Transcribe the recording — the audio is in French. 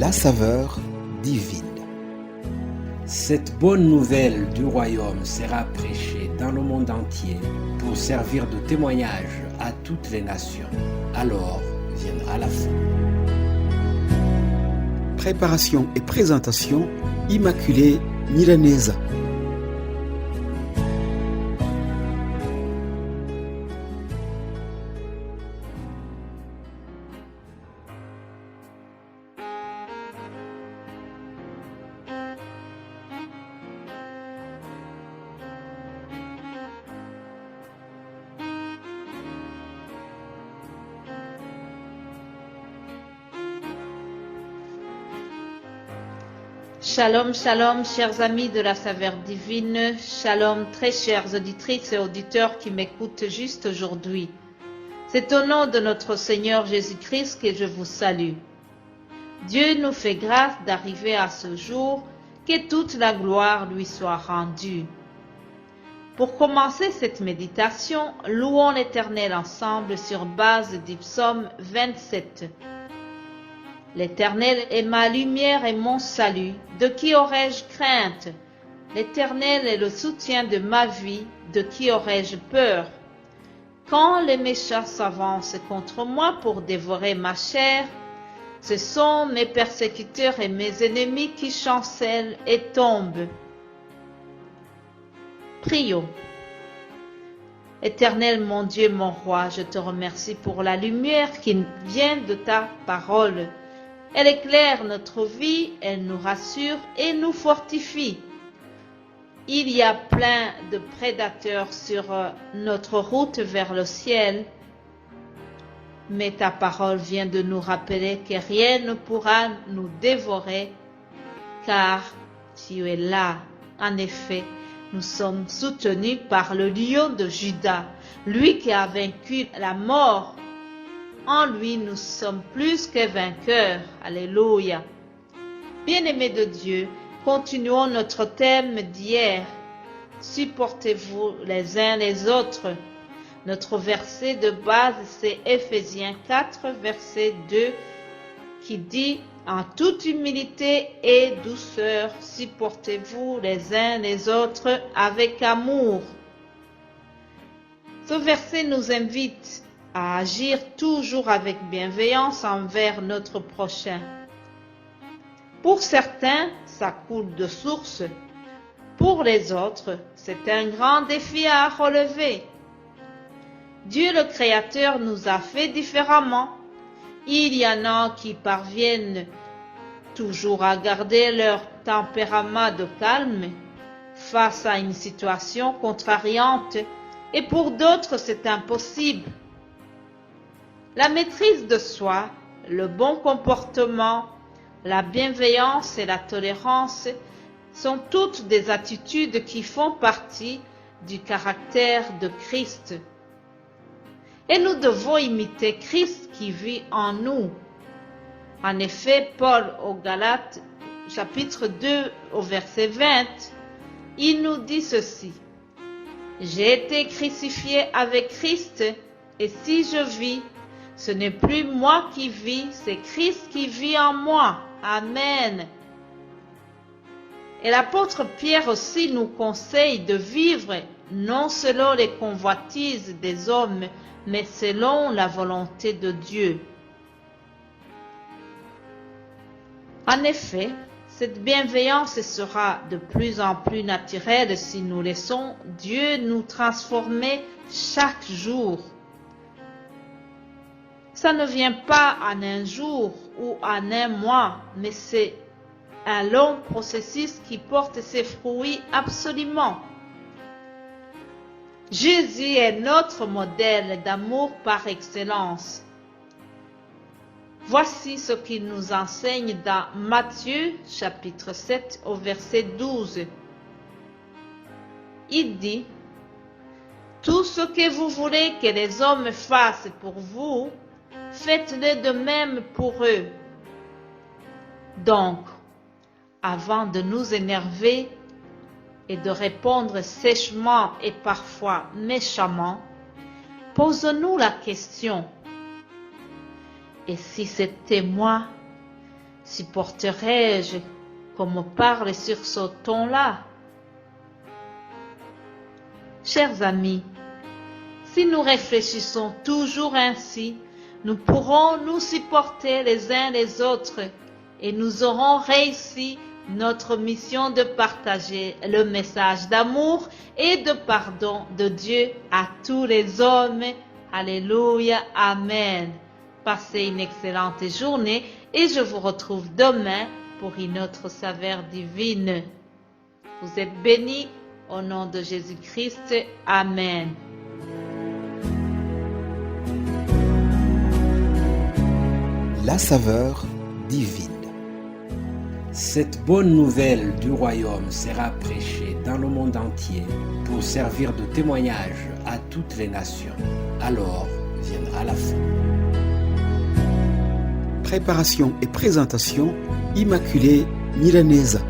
la saveur divine. Cette bonne nouvelle du royaume sera prêchée dans le monde entier pour servir de témoignage à toutes les nations. Alors viendra la fin. Préparation et présentation, Immaculée Milanesa. Shalom, shalom, chers amis de la saveur divine. Shalom, très chères auditrices et auditeurs qui m'écoutent juste aujourd'hui. C'est au nom de notre Seigneur Jésus-Christ que je vous salue. Dieu nous fait grâce d'arriver à ce jour, que toute la gloire lui soit rendue. Pour commencer cette méditation, louons l'Éternel ensemble sur base du psaume 27. L'Éternel est ma lumière et mon salut, de qui aurais-je crainte? L'Éternel est le soutien de ma vie, de qui aurais-je peur? Quand les méchants s'avancent contre moi pour dévorer ma chair, ce sont mes persécuteurs et mes ennemis qui chancellent et tombent. Prions. Éternel mon Dieu, mon roi, je te remercie pour la lumière qui vient de ta parole. Elle éclaire notre vie, elle nous rassure et nous fortifie. Il y a plein de prédateurs sur notre route vers le ciel, mais ta parole vient de nous rappeler que rien ne pourra nous dévorer, car tu es là. En effet, nous sommes soutenus par le lion de Juda, lui qui a vaincu la mort. En lui, nous sommes plus que vainqueurs. Alléluia. Bien-aimés de Dieu, continuons notre thème d'hier. Supportez-vous les uns les autres. Notre verset de base, c'est Éphésiens 4, verset 2, qui dit « En toute humilité et douceur, supportez-vous les uns les autres avec amour. » Ce verset nous invite à agir toujours avec bienveillance envers notre prochain. Pour certains, ça coule de source. Pour les autres, c'est un grand défi à relever. Dieu le Créateur nous a fait différemment. Il y en a qui parviennent toujours à garder leur tempérament de calme face à une situation contrariante, et pour d'autres, c'est impossible. La maîtrise de soi, le bon comportement, la bienveillance et la tolérance sont toutes des attitudes qui font partie du caractère de Christ. Et nous devons imiter Christ qui vit en nous. En effet, Paul aux Galates, chapitre 2, au verset 20, il nous dit ceci. « J'ai été crucifié avec Christ, et si je vis, ce n'est plus moi qui vis, c'est Christ qui vit en moi. » Amen. Et l'apôtre Pierre aussi nous conseille de vivre non selon les convoitises des hommes, mais selon la volonté de Dieu. En effet, cette bienveillance sera de plus en plus naturelle si nous laissons Dieu nous transformer chaque jour. Ça ne vient pas en un jour ou en un mois, mais c'est un long processus qui porte ses fruits absolument. Jésus est notre modèle d'amour par excellence. Voici ce qu'il nous enseigne dans Matthieu chapitre 7 au verset 12. Il dit, « Tout ce que vous voulez que les hommes fassent pour vous, faites-le de même pour eux. » Donc, avant de nous énerver et de répondre sèchement et parfois méchamment, posons-nous la question. Et si c'était moi, Supporterai-je qu'on me parle sur ce ton-là? Chers amis, si nous réfléchissons toujours ainsi, nous pourrons nous supporter les uns les autres et nous aurons réussi notre mission de partager le message d'amour et de pardon de Dieu à tous les hommes. Alléluia, Amen. Passez une excellente journée et je vous retrouve demain pour une autre saveur divine. Vous êtes bénis au nom de Jésus-Christ. Amen. La saveur divine. Cette bonne nouvelle du royaume sera prêchée dans le monde entier pour servir de témoignage à toutes les nations. Alors viendra la fin. Préparation et présentation, Immaculée Milanesa.